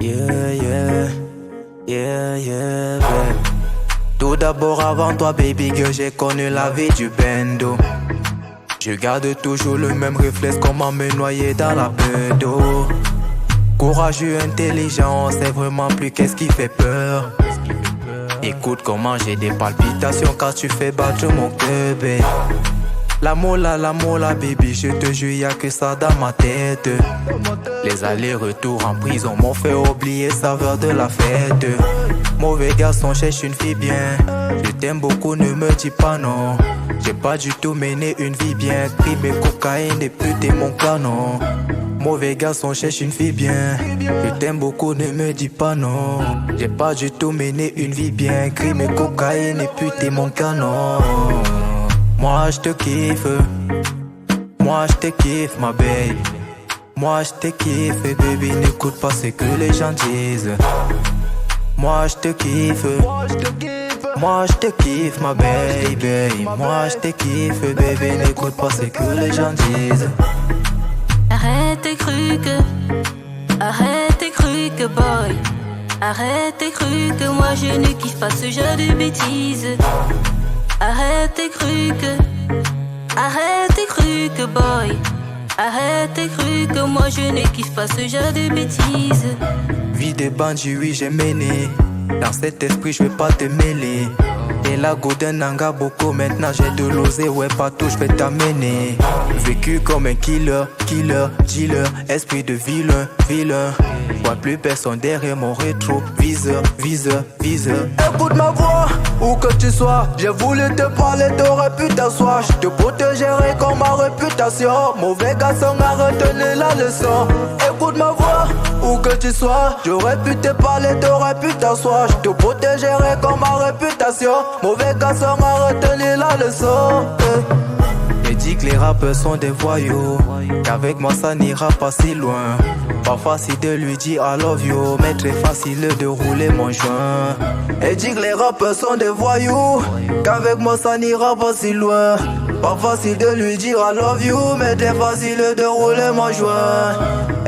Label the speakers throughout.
Speaker 1: Yeah, yeah, yeah, yeah, babe. Tout d'abord avant toi, baby girl, j'ai connu la vie du bendo. Je garde toujours le même réflexe, comment me noyer dans la peu d'eau. Courageux, intelligent, on sait vraiment plus qu'est-ce qui fait peur. Écoute comment j'ai des palpitations quand tu fais battre mon cœur, babe. L'amour là, baby, je te jure, y'a que ça dans ma tête. Les allers-retours en prison m'ont fait oublier saveur de la fête. Mauvais garçon, cherche une fille bien. Je t'aime beaucoup, ne me dis pas non. J'ai pas du tout mené une vie bien. Crime et cocaïne et pute et mon canon. Mauvais garçon, cherche une fille bien. Je t'aime beaucoup, ne me dis pas non. J'ai pas du tout mené une vie bien. Crime et cocaïne et pute et mon canon. Moi je te kiffe, moi je te kiffe ma babe. Moi je te kiffe baby, n'écoute pas ce que les gens disent. Moi je te kiffe, moi je te kiffe ma baby. Moi je te kiffe baby, n'écoute pas ce que les gens disent.
Speaker 2: Arrête tes trucs, boy. Arrête tes trucs, moi je ne kiffe pas ce genre de bêtises. Arrête tes trucs, boy. Arrête tes trucs, moi je ne kiffe pas ce genre de bêtises.
Speaker 1: Vie de bandit, oui j'ai mené. Dans cet esprit je vais pas te mêler. Et la go d'un nanga beaucoup, maintenant j'ai de l'oser, ouais partout je vais t'amener. Vécu comme un killer, dealer, esprit de vilain. Vois plus personne derrière mon rétro, viseur. Écoute ma voix, où que tu sois, j'ai voulu te parler de réputation. Je te protégerai comme ma réputation. Mauvais garçon a retenu la leçon. Écoute ma voix, où que tu sois, j'aurais pu te parler de réputation. Je te protégerai comme ma réputation. Mauvais garçon a retenu la leçon. Je dis que les rappeurs sont des voyous, qu'avec moi ça n'ira pas si loin. Pas facile de lui dire I love you, mais très facile de rouler mon joint. Et dit que les rappeurs sont des voyous, qu'avec moi ça n'ira pas si loin. Pas facile de lui dire I love you, mais très facile de rouler mon joint.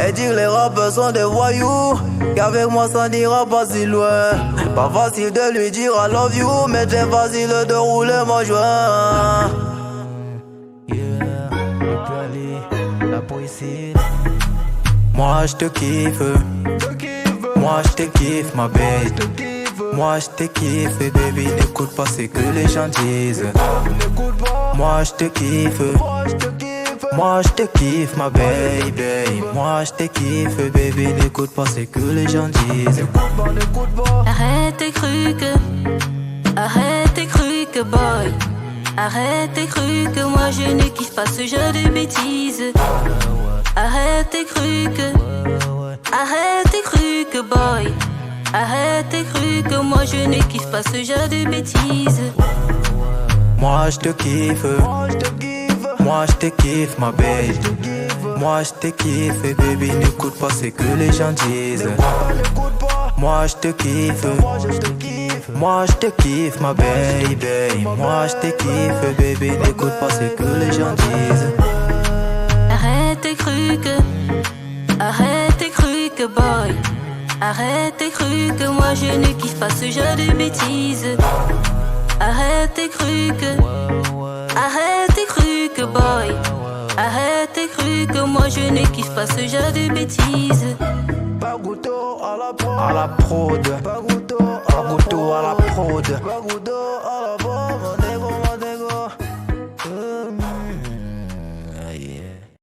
Speaker 1: Et dit que les rappeurs sont des voyous, qu'avec moi ça n'ira pas si loin. Pas facile de lui dire I love you, mais très facile de rouler mon joint. La poésie. Moi je te kiffe, moi je te kiffe ma babe. Moi je te kiffe baby, n'écoute pas ce que les gens disent. Moi je te kiffe, moi je te kiffe ma baby. Moi je te kiffe baby, n'écoute pas ce que les gens disent.
Speaker 2: Arrête tes trucs, boy. Arrête tes trucs, moi je ne kiffe pas ce genre de bêtises. Arrête tes trucs, boy. Arrête tes trucs, moi je ne kiffe pas ce genre de bêtises.
Speaker 1: Moi je te kiffe, moi je te kiffe ma babe. Moi je te kiffe baby, n'écoute pas ce que les gens disent. Moi je te kiffe, moi je te kiffe ma baby. Moi je te kiffe baby, n'écoute pas ce que les gens disent.
Speaker 2: Arrête tes trucs, boy. Arrête tes trucs, moi je ne kiffe pas ce genre de bêtises. Arrête tes trucs, boy. Arrête tes trucs, moi je ne kiffe pas ce genre de bêtises.
Speaker 1: Baguto à la prod, Baguto à la prod.